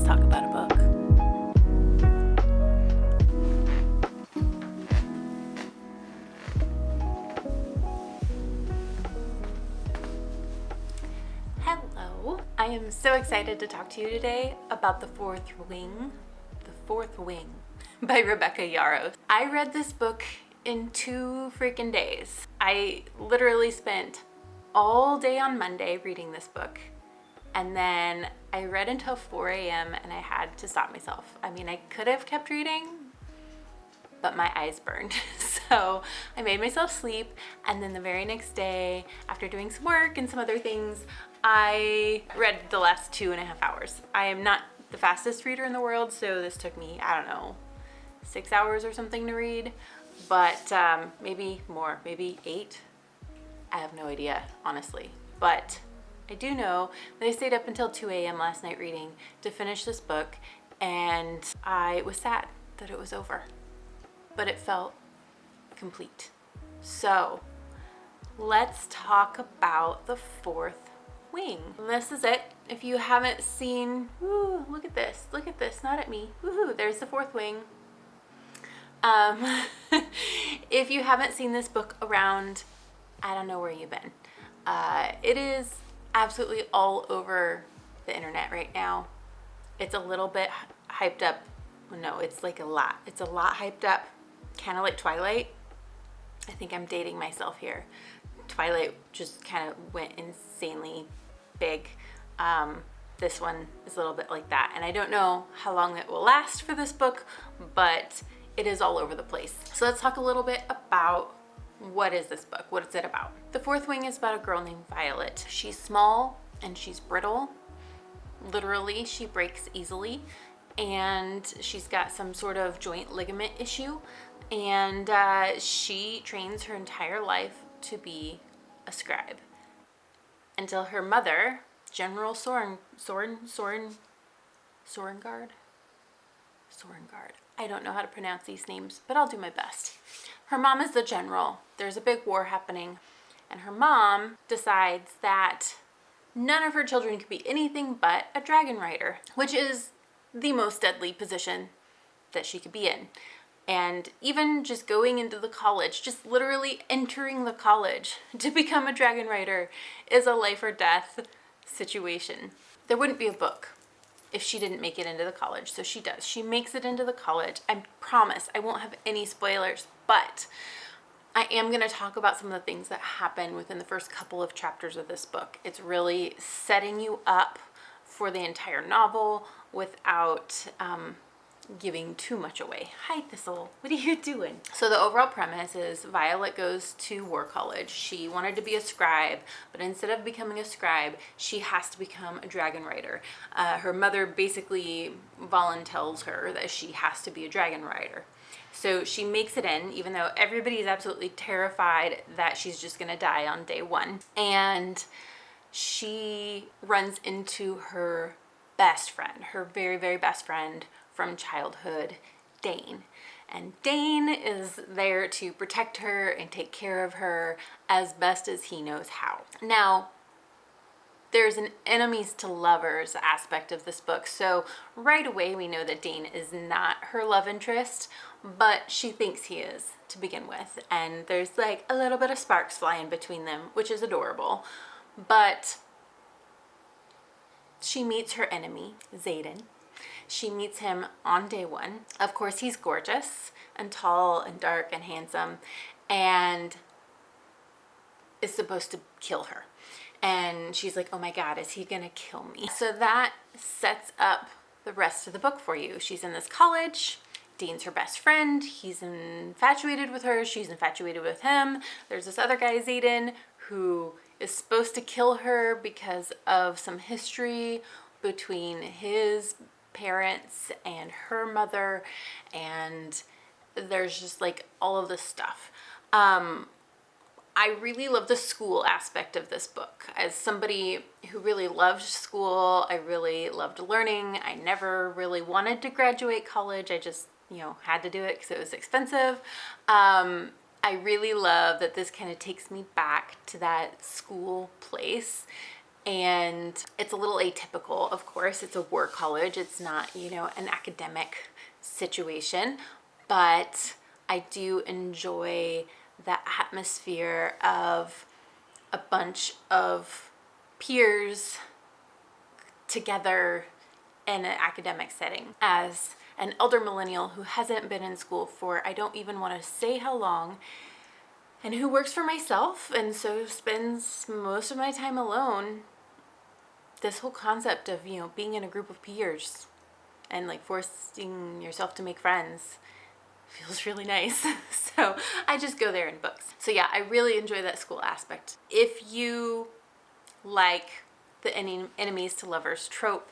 talk about a book. Hello, I am so excited to talk to you today about The Fourth Wing by Rebecca Yarros. I read this book in 2 freaking days. I literally spent all day on Monday reading this book, and then I read until 4 a.m. and I had to stop myself. I mean, I could have kept reading, but my eyes burned. So I made myself sleep, and then the very next day, after doing some work and some other things, I read the last 2.5 hours. I am not the fastest reader in the world, so this took me, I don't know, 6 hours or something to read, but maybe more, maybe 8. I have no idea, honestly. But I do know that I stayed up until 2 a.m. last night reading to finish this book, and I was sad that it was over, but it felt complete. So let's talk about The Fourth Wing. This is it. If you haven't seen, ooh, look at this, not at me. Woohoo, there's The Fourth Wing. If you haven't seen this book around, I don't know where you've been. It is absolutely all over the internet right now. It's a little bit hyped up. No, it's like a lot. It's a lot hyped up, kind of like Twilight. I think I'm dating myself here. Twilight just kind of went insanely big. This one is a little bit like that. And I don't know how long it will last for this book, but it is all over the place. So let's talk a little bit about what is this book? What is it about? The Fourth Wing is about a girl named Violet. She's small and she's brittle. Literally, she breaks easily, and she's got some sort of joint ligament issue, and she trains her entire life to be a scribe until her mother, General Sorengard. I don't know how to pronounce these names, but I'll do my best. Her mom is the general. There's a big war happening, and her mom decides that none of her children could be anything but a dragon rider, which is the most deadly position that she could be in. And even just going into the college, just literally entering the college to become a dragon rider, is a life or death situation. There wouldn't be a book if she didn't make it into the college. So she does. She makes it into the college. I promise I won't have any spoilers, but I am going to talk about some of the things that happen within the first couple of chapters of this book. It's really setting you up for the entire novel without giving too much away. Hi, Thistle. What are you doing? So the overall premise is Violet goes to war college. She wanted to be a scribe, but instead of becoming a scribe, she has to become a dragon rider. Her mother basically voluntells her that she has to be a dragon rider. So she makes it in, even though everybody is absolutely terrified that she's just going to die on day 1. And she runs into her best friend, her very, very best friend from childhood, Dane. And Dane is there to protect her and take care of her as best as he knows how. Now, there's an enemies to lovers aspect of this book. So right away we know that Dane is not her love interest, but she thinks he is to begin with. And there's like a little bit of sparks flying between them, which is adorable. But she meets her enemy, Xaden. She meets him on day 1. Of course, he's gorgeous and tall and dark and handsome, and is supposed to kill her. And she's like, oh my God, is he gonna kill me? So that sets up the rest of the book for you. She's in this college. Dane's her best friend. He's infatuated with her. She's infatuated with him. There's this other guy, Xaden, who is supposed to kill her because of some history between his parents and her mother, and there's just like all of this stuff. I really love the school aspect of this book. As somebody who really loved school, I really loved learning. I never really wanted to graduate college. I just, had to do it because it was expensive. I really love that this kind of takes me back to that school place And it's a little atypical, of course. It's a war college. It's not, you know, an academic situation, but I do enjoy the atmosphere of a bunch of peers together in an academic setting. As an elder millennial who hasn't been in school for, I don't even want to say how long, and who works for myself and so spends most of my time alone, this whole concept of, you know, being in a group of peers and like forcing yourself to make friends feels really nice. So I just go there in books. So yeah, I really enjoy that school aspect. If you like the enemies to lovers trope,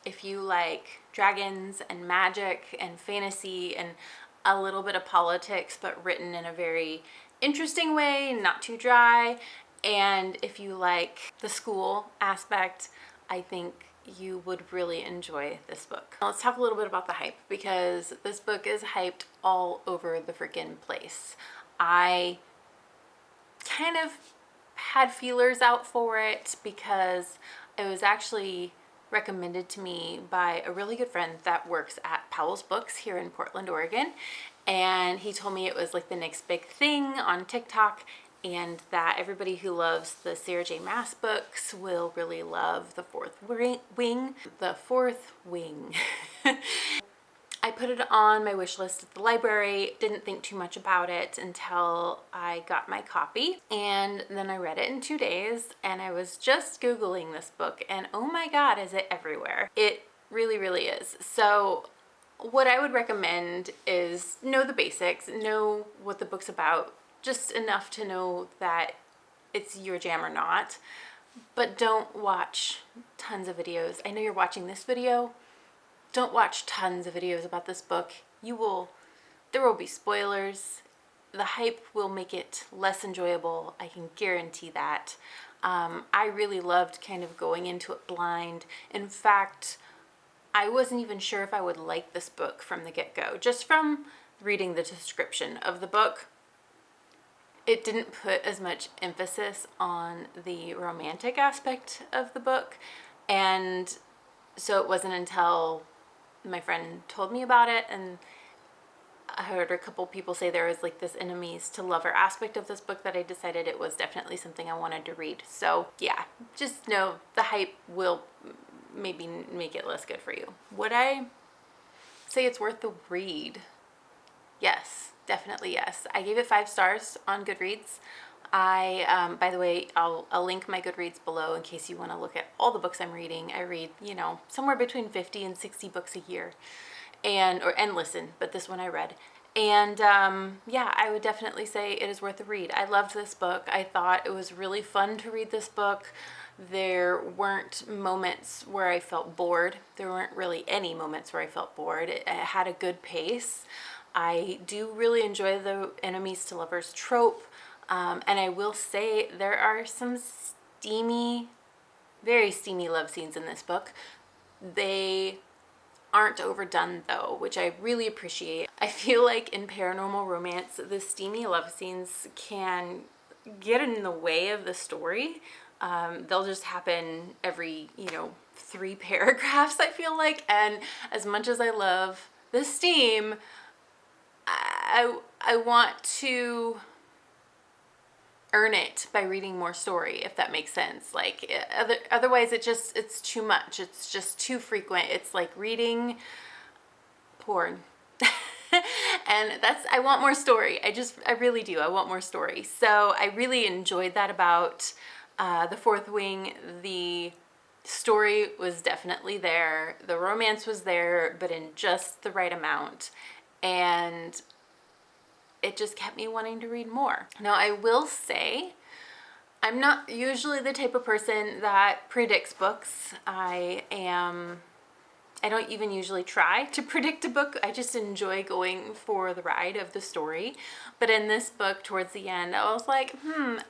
if you like dragons and magic and fantasy and a little bit of politics, but written in a very interesting way, not too dry, and if you like the school aspect, I think you would really enjoy this book. Now let's talk a little bit about the hype, because this book is hyped all over the freaking place. I kind of had feelers out for it because it was actually recommended to me by a really good friend that works at Powell's Books here in Portland, Oregon. And he told me it was like the next big thing on TikTok, and that everybody who loves the Sarah J. Maas books will really love The Fourth Wing. The Fourth Wing. I put it on my wish list at the library, didn't think too much about it until I got my copy, and then I read it in 2 days, and I was just Googling this book, and oh my God, is it everywhere. It really, really is. So what I would recommend is know the basics, know what the book's about, just enough to know that it's your jam or not, but don't watch tons of videos. I know you're watching this video. Don't watch tons of videos about this book. There will be spoilers. The hype will make it less enjoyable. I can guarantee that. I really loved kind of going into it blind. In fact, I wasn't even sure if I would like this book from the get-go. Just from reading the description of the book, it didn't put as much emphasis on the romantic aspect of the book. And so it wasn't until my friend told me about it, and I heard a couple people say there was like this enemies to lover aspect of this book, that I decided it was definitely something I wanted to read. So yeah, just know the hype will maybe make it less good for you. Would I say it's worth the read? Yes, definitely yes. I gave it 5 stars on Goodreads. By the way, I'll link my Goodreads below in case you want to look at all the books I'm reading. I read, you know, somewhere between 50 and 60 books a year, and listen, but this one I read. And yeah, I would definitely say it is worth a read. I loved this book. I thought it was really fun to read this book. There weren't moments where I felt bored. There weren't really any moments where I felt bored. It had a good pace. I do really enjoy the enemies to lovers trope. And I will say there are some steamy, very steamy love scenes in this book. They aren't overdone though, which I really appreciate. I feel like in paranormal romance, the steamy love scenes can get in the way of the story. They'll just happen every, 3 paragraphs, I feel like. And as much as I love the steam, I want to earn it by reading more story, if that makes sense. Like otherwise it's too much. It's just too frequent. It's like reading porn. And I want more story. I really do. I want more story. So I really enjoyed that about The Fourth Wing. The story was definitely there. The romance was there, but in just the right amount. And it just kept me wanting to read more. Now, I will say, I'm not usually the type of person that predicts books. I don't even usually try to predict a book. I just enjoy going for the ride of the story. But in this book, towards the end, I was like,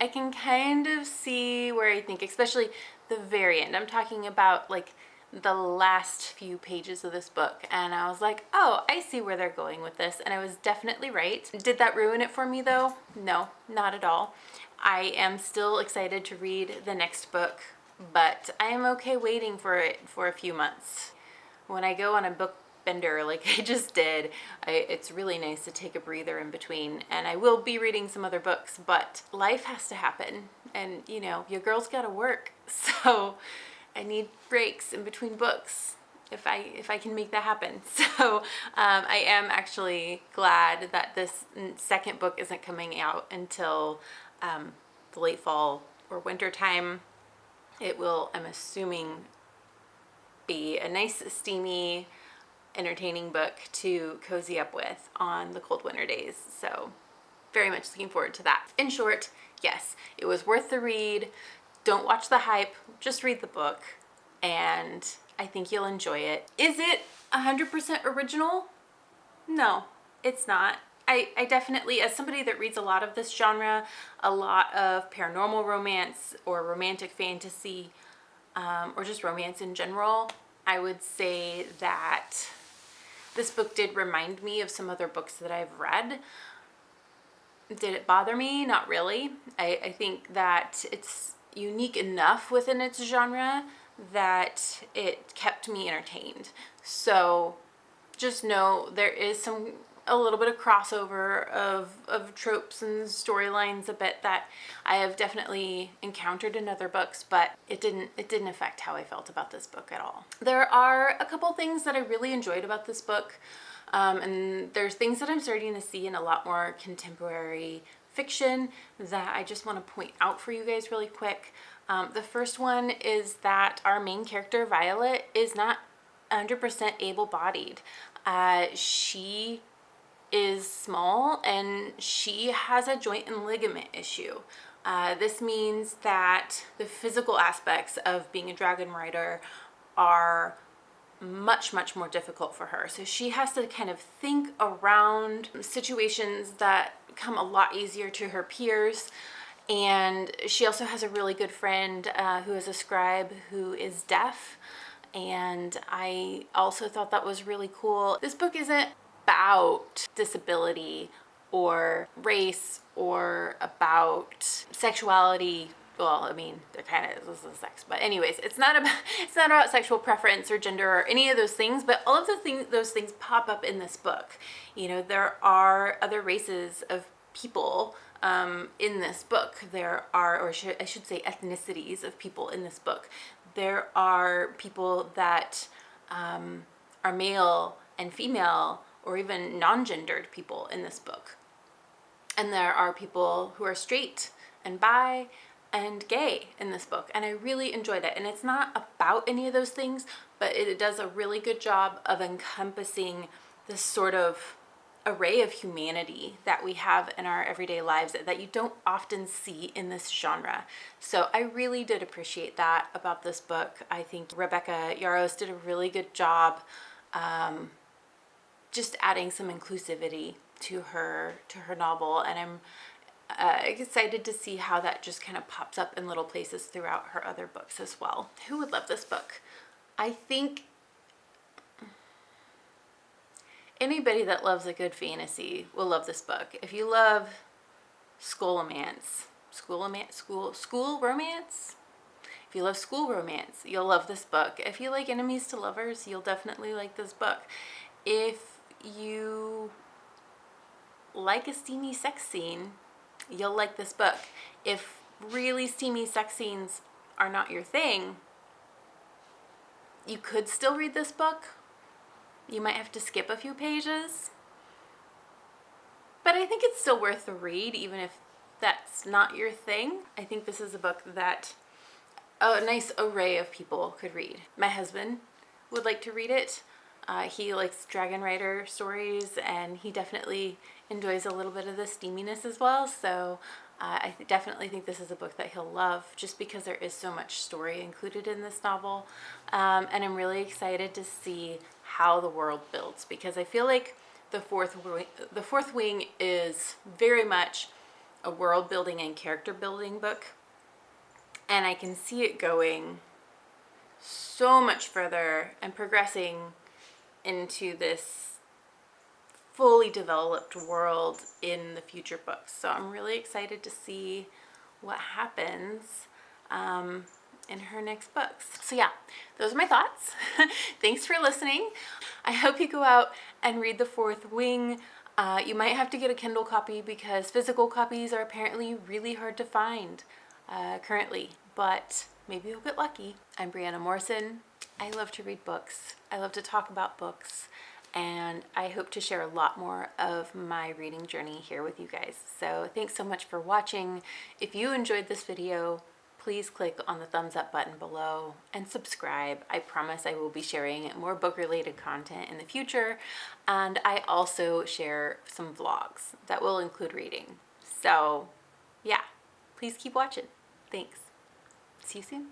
I can kind of see where I think, especially the very end. I'm talking about like the last few pages of this book, and I was like, oh, I see where they're going with this, and I was definitely right. Did that ruin it for me though? No, not at all. I am still excited to read the next book but I am okay waiting for it for a few months. When I go on a book bender like I just did, it's really nice to take a breather in between, and I will be reading some other books, but life has to happen, and you know, your girl's gotta work, so I need breaks in between books if I can make that happen. So I am actually glad that this second book isn't coming out until the late fall or winter time. It will, I'm assuming, be a nice, steamy, entertaining book to cozy up with on the cold winter days. So very much looking forward to that. In short, yes, it was worth the read. Don't watch the hype, just read the book, and I think you'll enjoy it. Is it 100% original? No, it's not. I definitely, as somebody that reads a lot of this genre, a lot of paranormal romance or romantic fantasy, or just romance in general, I would say that this book did remind me of some other books that I've read. Did it bother me? Not really. I think that it's unique enough within its genre that it kept me entertained. So just know there is a little bit of crossover of tropes and storylines a bit that I have definitely encountered in other books, but it didn't affect how I felt about this book at all. There are a couple things that I really enjoyed about this book, and there's things that I'm starting to see in a lot more contemporary fiction that I just want to point out for you guys really quick. The first one is that our main character, Violet, is not 100% able-bodied. She is small and she has a joint and ligament issue. This means that the physical aspects of being a dragon rider are much more difficult for her. So she has to kind of think around situations that come a lot easier to her peers. And she also has a really good friend who is a scribe who is deaf. And I also thought that was really cool. This book isn't about disability or race or about sexuality. Well, I mean, they're kind of, this is sex, but anyways, it's not about sexual preference or gender or any of those things, but all of those things pop up in this book. You know, there are other races of people in this book. There are, or I should say ethnicities of people in this book. There are people that are male and female or even non-gendered people in this book. And there are people who are straight and bi and gay in this book, and I really enjoyed it. And it's not about any of those things, but it does a really good job of encompassing this sort of array of humanity that we have in our everyday lives that you don't often see in this genre. So I really did appreciate that about this book. I think Rebecca Yarros did a really good job just adding some inclusivity to her novel, and I'm excited to see how that just kind of pops up in little places throughout her other books as well. Who would love this book? I think anybody that loves a good fantasy will love this book. If you love school romance, if you love school romance, you'll love this book. If you like enemies to lovers, you'll definitely like this book. If you like a steamy sex scene, you'll like this book. If really steamy sex scenes are not your thing, you could still read this book. You might have to skip a few pages, but I think it's still worth the read, even if that's not your thing. I think this is a book that a nice array of people could read. My husband would like to read it. He likes dragon rider stories, and he definitely enjoys a little bit of the steaminess as well. So I definitely think this is a book that he'll love, just because there is so much story included in this novel. And I'm really excited to see how the world builds, because I feel like the fourth wing is very much a world building and character building book. And I can see it going so much further and progressing into this fully developed world in the future books. So I'm really excited to see what happens. in her next books. So yeah, those are my thoughts. Thanks for listening. I hope you go out and read The Fourth Wing. You might have to get a Kindle copy because physical copies are apparently really hard to find currently, but maybe you'll get lucky. I'm Briana Morrison. I love to read books. I love to talk about books, and I hope to share a lot more of my reading journey here with you guys. So thanks so much for watching. If you enjoyed this video, please click on the thumbs up button below and subscribe. I promise I will be sharing more book related content in the future, and I also share some vlogs that will include reading. So yeah, please keep watching. Thanks. See you soon.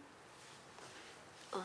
Ugh.